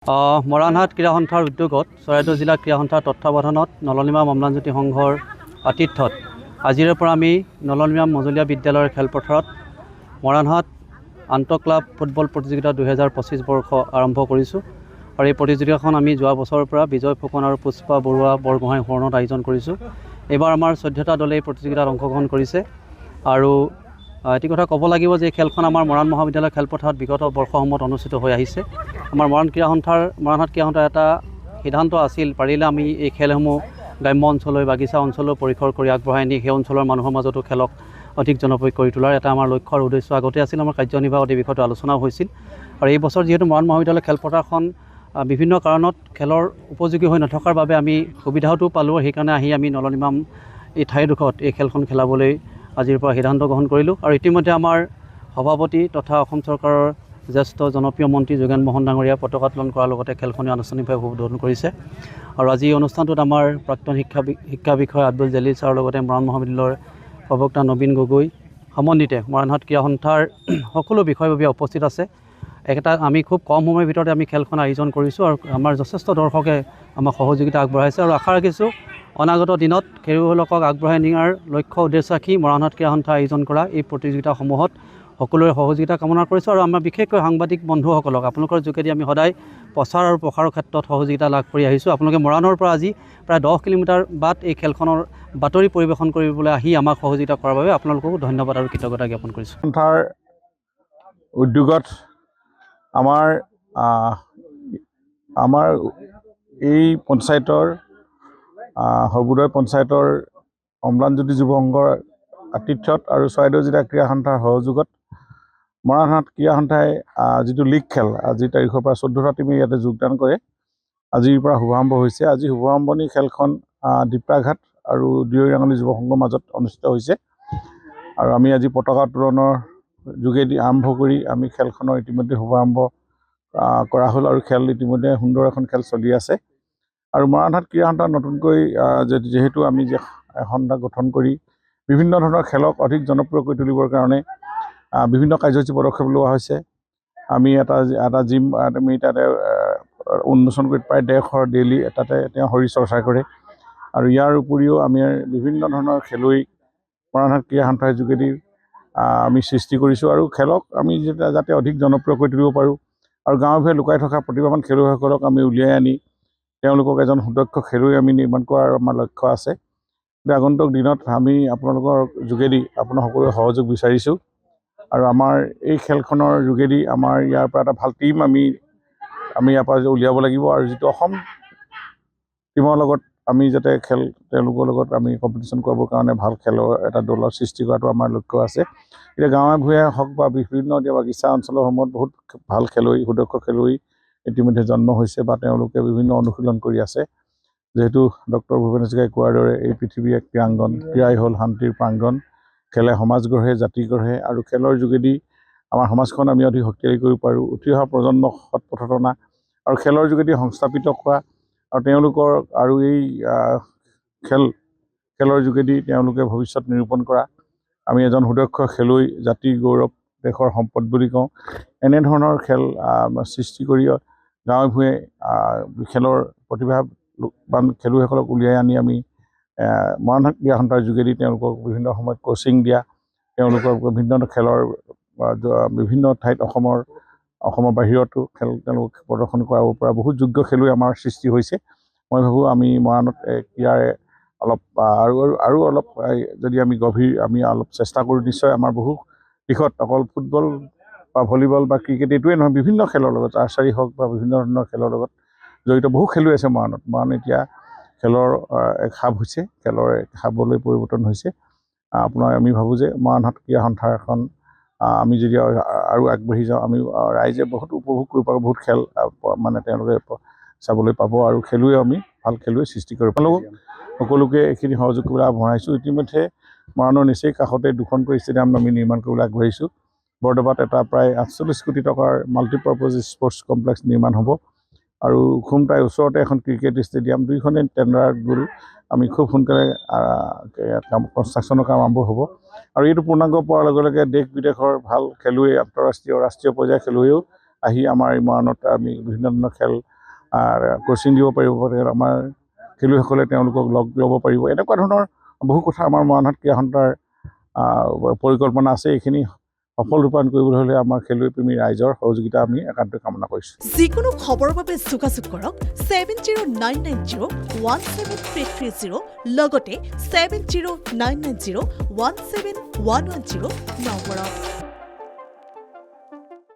মৰাণহাট ক্ৰীড়া সন্থাৰ উদ্যোগত চৰাইদেউ জিলা ক্ৰীড়া সন্থাৰ তত্ত্বাৱধানত নলনীমা অম্লানজ্যোতি সংঘৰ আতিথ্যত আজিৰে পৰা আমি নলনীমা মজলীয়া বিদ্যালয়ৰ খেলপথাৰত মৰাণহাট আন্তঃ ক্লাব ফুটবল প্ৰতিযোগিতা 2025 বৰ্ষ আৰম্ভ কৰিছোঁ। আৰু এই প্ৰতিযোগিতাখন আমি যোৱা বছৰৰ পৰা বিজয় ফুকন আৰু পুষ্পা বৰুৱা বৰগোহাঁই সোঁৱৰণত আয়োজন কৰিছোঁ। এইবাৰ আমাৰ 14টা দলে এই প্ৰতিযোগিতাত অংশগ্ৰহণ কৰিছে। আৰু এটি কথা ক'ব লাগিব যে এই খেলখন আমাৰ মৰাণ মহাবিদ্যালয় খেলপথাৰত বিগত বৰ্ষসমূহত অনুষ্ঠিত হৈ আহিছে। আমাৰ মৰাণহাট ক্ৰীড়া সন্থাৰ এটা সিদ্ধান্ত আছিল, পাৰিলে আমি এই খেলসমূহ গ্ৰাম্য অঞ্চললৈ বাগিচা অঞ্চললৈ পৰিসৰ কৰি আগবঢ়াই নি সেই অঞ্চলৰ মানুহৰ মাজতো খেলক অধিক জনপ্ৰিয় কৰি তোলাৰ এটা আমাৰ লক্ষ্য আৰু উদ্দেশ্য আগতে আছিল। আমাৰ কাৰ্যনিৰ্বাহত এই বিষয়টো আলোচনাও হৈছিল। আৰু এই বছৰ যিহেতু মৰাণ মহাবিদ্যালয় খেলপথাৰখন বিভিন্ন কাৰণত খেলৰ উপযোগী হৈ নথকাৰ বাবে আমি সুবিধাটো পালোঁ। সেইকাৰণে আমি নলনীমাম এই ঠাইডোখৰত এই খেলখন খেলাবলৈ আজিৰ পৰা সিদ্ধান্ত গ্ৰহণ কৰিলোঁ। আৰু ইতিমধ্যে আমাৰ সভাপতি তথা অসম চৰকাৰৰ জ্যেষ্ঠ জনপ্ৰিয় মন্ত্ৰী যোগেন মোহন ডাঙৰীয়া পতাকা উত্তোলন কৰাৰ লগতে খেলখনি আনুষ্ঠানিকভাৱে উদ্বোধন কৰিছে। আৰু আজি এই অনুষ্ঠানটোত আমাৰ প্ৰাক্তন শিক্ষা বিষয়া আব্দুল জলিল ছাৰৰ লগতে মৰাণ মহাবিদ্যালয়ৰ প্ৰবক্তা নবীন গগৈ সমন্বিতে মৰাণহাট ক্ৰীড়া সন্থাৰ সকলো বিষয়ববীয়া উপস্থিত আছে। আমি খুব কম সময়ৰ ভিতৰতে আমি খেলখন আয়োজন কৰিছোঁ আৰু আমাৰ যথেষ্ট দৰ্শকে আমাক সহযোগিতা আগবঢ়াইছে। আৰু আশা ৰাখিছোঁ অনাগত দিনত খেলুৱৈসকলক আগবঢ়াই নিয়াৰ লক্ষ্য উদ্দেশ্য ৰাখি মৰাণহাট ক্ৰীড়া সন্থাই আয়োজন কৰা এই প্ৰতিযোগিতাসমূহত সকলোৰে সহযোগিতা কামনা কৰিছোঁ। আৰু আমাৰ বিশেষকৈ সাংবাদিক বন্ধুসকলক আপোনালোকৰ যোগেদি আমি সদায় প্ৰচাৰ আৰু প্ৰসাৰৰ ক্ষেত্ৰত সহযোগিতা লাভ কৰি আহিছোঁ। আপোনালোকে মৰাণৰ পৰা আজি প্ৰায় 10 কিলোমিটাৰ বাট এই খেলখনৰ বাতৰি পৰিৱেশন কৰিবলৈ আহি আমাক সহযোগিতা কৰাৰ বাবে আপোনালোককো ধন্যবাদ আৰু কৃতজ্ঞতা জ্ঞাপন কৰিছোঁ। সন্থাৰ উদ্যোগত আমাৰ এই পঞ্চায়তৰ সৰ্বোদয় পঞ্চায়তৰ অম্লানজ্যোতি যুৱ সংঘৰ আতিথ্যত আৰু চৰাইদেউ জিলা ক্ৰীড়া সন্থাৰ সহযোগত মৰাণহাট ক্ৰীড়া সন্থাই যিটো লীগ খেল আজিৰ তাৰিখৰ পৰা 14টা টিমে ইয়াতে যোগদান কৰে। আজিৰ পৰা শুভাৰম্ভ হৈছে। আজি শুভাৰম্ভণি খেলখন ডিপ্ৰাঘাট আৰু দিৰৈৰাঙলী যুৱ সংঘৰ মাজত অনুষ্ঠিত হৈছে। আৰু আমি আজি পতাকা উত্তোলনৰ যোগেদি আৰম্ভ কৰি আমি খেলখনৰ ইতিমধ্যে শুভাৰম্ভ কৰা হ'ল আৰু খেল ইতিমধ্যে সুন্দৰ এখন খেল চলি আছে। আৰু মৰাণহাট ক্ৰীড়া সন্থা নতুনকৈ যিহেতু আমি সন্থা গঠন কৰি বিভিন্ন ধৰণৰ খেলক অধিক জনপ্ৰিয় কৰি তুলিবৰ কাৰণে বিভিন্ন কাৰ্যসূচী পদক্ষেপ লোৱা হৈছে। আমি এটা জিম আমি তাতে উন্মোচন কৰি প্ৰায় 150 ডেইলি তাতে তেওঁ শৰীৰ চৰ্চা কৰে। আৰু ইয়াৰ উপৰিও আমি বিভিন্ন ধৰণৰ খেলুৱৈ মৰাণহাট ক্ৰীড়া সন্থাৰ যোগেদি আমি সৃষ্টি কৰিছোঁ। আৰু খেলক আমি যাতে অধিক জনপ্ৰিয় কৰি তুলিব পাৰোঁ আৰু গাঁৱে ভূঞে লুকাই থকা প্ৰতিভাৱান খেলুৱৈসকলক আমি উলিয়াই আনি তেওঁলোকক এজন সুদক্ষ খেলুৱৈ আমি নিৰ্মাণ কৰাৰ আমাৰ লক্ষ্য আছে। আগন্তুক দিনত আমি আপোনালোকৰ যোগেদি আপোনাৰ সকলোৰে সহযোগ বিচাৰিছোঁ। আৰু আমাৰ এই খেলখনৰ যোগেদি আমাৰ ইয়াৰ পৰা এটা ভাল টিম আমি ইয়াৰ পৰা উলিয়াব লাগিব। আৰু যিটো অসম টিমৰ লগত আমি যাতে তেওঁলোকৰ লগত আমি কম্পিটিশ্যন কৰাবৰ কাৰণে ভাল খেলৰ এটা দলৰ সৃষ্টি কৰাটো আমাৰ লক্ষ্য আছে। এতিয়া গাঁৱে ভূঞে হওক বা বিভিন্ন বাগিচা অঞ্চলসমূহত বহুত ভাল খেলুৱৈ সুদক্ষ খেলুৱৈ ইতিমধ্যে জন্ম হৈছে বা তেওঁলোকে বিভিন্ন অনুশীলন কৰি আছে। যিহেতু ডক্টৰ ভূপেন হাজৰিকাই কোৱাৰ দৰে এই পৃথিৱী এক ক্ৰীড়াংগন, ক্ৰীড়াই হ'ল শান্তিৰ প্ৰাংগণ, খেলে সমাজ গঢ়ে, জাতি গঢ়ে। আৰু খেলৰ যোগেদি আমাৰ সমাজখন আমি অধিক শক্তিশালী কৰিব পাৰোঁ। উঠি অহা প্ৰজন্মক সৎ পথত অনা আৰু খেলৰ যোগেদি সংস্থাপিত কৰা আৰু তেওঁলোকৰ আৰু এই খেলৰ যোগেদি তেওঁলোকে ভৱিষ্যত নিৰূপণ কৰা। আমি এজন সুদক্ষ খেলুৱৈ, জাতিৰ গৌৰৱ, দেশৰ সম্পদ বুলি কওঁ। এনেধৰণৰ খেল সৃষ্টি কৰি গাঁৱে ভূঞে খেলৰ প্ৰতিভাৱান খেলুৱৈসকলক উলিয়াই আনি আমি মৰাণহাট ক্ৰীড়া সন্থাৰ যোগেদি তেওঁলোকক বিভিন্ন সময়ত কোচিং দিয়া, তেওঁলোকক বিভিন্ন খেলৰ বিভিন্ন ঠাইত অসমৰ বাহিৰতো তেওঁলোক প্ৰদৰ্শন কৰাব পৰা বহুত যোগ্য খেলুৱৈ আমাৰ সৃষ্টি হৈছে। মই ভাবোঁ আমি মৰাণত ক্ৰীড়াৰে অলপ আৰু অলপ যদি আমি অলপ চেষ্টা কৰোঁ, নিশ্চয় আমাৰ বহু দিশত অকল ফুটবল বা ভলীবল বা ক্ৰিকেট এইটোৱে নহয়, বিভিন্ন খেলৰ লগত আৰ্চাৰী হওক বা বিভিন্ন ধৰণৰ খেলৰ লগত জড়িত বহু খেলুৱৈ আছে মৰাণত। মৰাণ এতিয়া খেলৰ এক হাব হৈছে, খেলৰ এক হাবলৈ পৰিৱৰ্তন হৈছে। আমি ভাবোঁ যে মৰাণহাট ক্ৰীড়া সন্থাৰ এখন আমি যদি আৰু আগবাঢ়ি যাওঁ, আমি ৰাইজে বহুত উপভোগ কৰিব পাৰোঁ, বহুত খেল মানে তেওঁলোকে চাবলৈ পাব আৰু আমি ভাল খেলুৱৈ সৃষ্টি কৰিব পাৰোঁ। সকলোকে এইখিনি সহযোগ কৰিবলৈ আগবঢ়াইছোঁ। ইতিমধ্যে মৰাণৰ নিচেই কাষতে দুখনকৈ ষ্টেডিয়াম আমি নিৰ্মাণ কৰিবলৈ আগবাঢ়িছোঁ। বৰদবাত এটা প্ৰায় 48 কোটি টকাৰ মাল্টিপাৰ্পাজ স্পৰ্টছ কমপ্লেক্স নিৰ্মাণ হ'ব। আৰু খুমটাই ওচৰতে এখন ক্ৰিকেট ষ্টেডিয়াম, দুইখনেই টেণ্ডাৰ গ'ল। আমি খুব সোনকালে কনষ্ট্ৰাকশ্যনৰ কাম আৰম্ভ হ'ব। আৰু এইটো পূৰ্ণাংগ পোৱাৰ লগে লগে দেশ বিদেশৰ ভাল খেলুৱৈ, আন্তঃৰাষ্ট্ৰীয় ৰাষ্ট্ৰীয় পৰ্যায়ৰ খেলুৱৈও আহি আমাৰ এই মৰাণত আমি বিভিন্ন ধৰণৰ খেল কোচিং দিব পাৰিব পাৰে, আমাৰ খেলুৱৈসকলে তেওঁলোকক লগ ল'ব পাৰিব। এনেকুৱা ধৰণৰ বহু কথা আমাৰ মৰাণহাট ক্ৰীড়া সন্থাৰ পৰিকল্পনা আছে। এইখিনি সফল ৰূপায়ণ কৰিবলৈ হ'লে আমাৰ খেলুৱৈপ্ৰেমী ৰাইজৰ সহযোগিতা আমি একান্তই কামনা কৰিছোঁ। যিকোনো খবৰৰ বাবে যোগাযোগ কৰক 7099017330 লগতে 7099017110 নম্বৰত।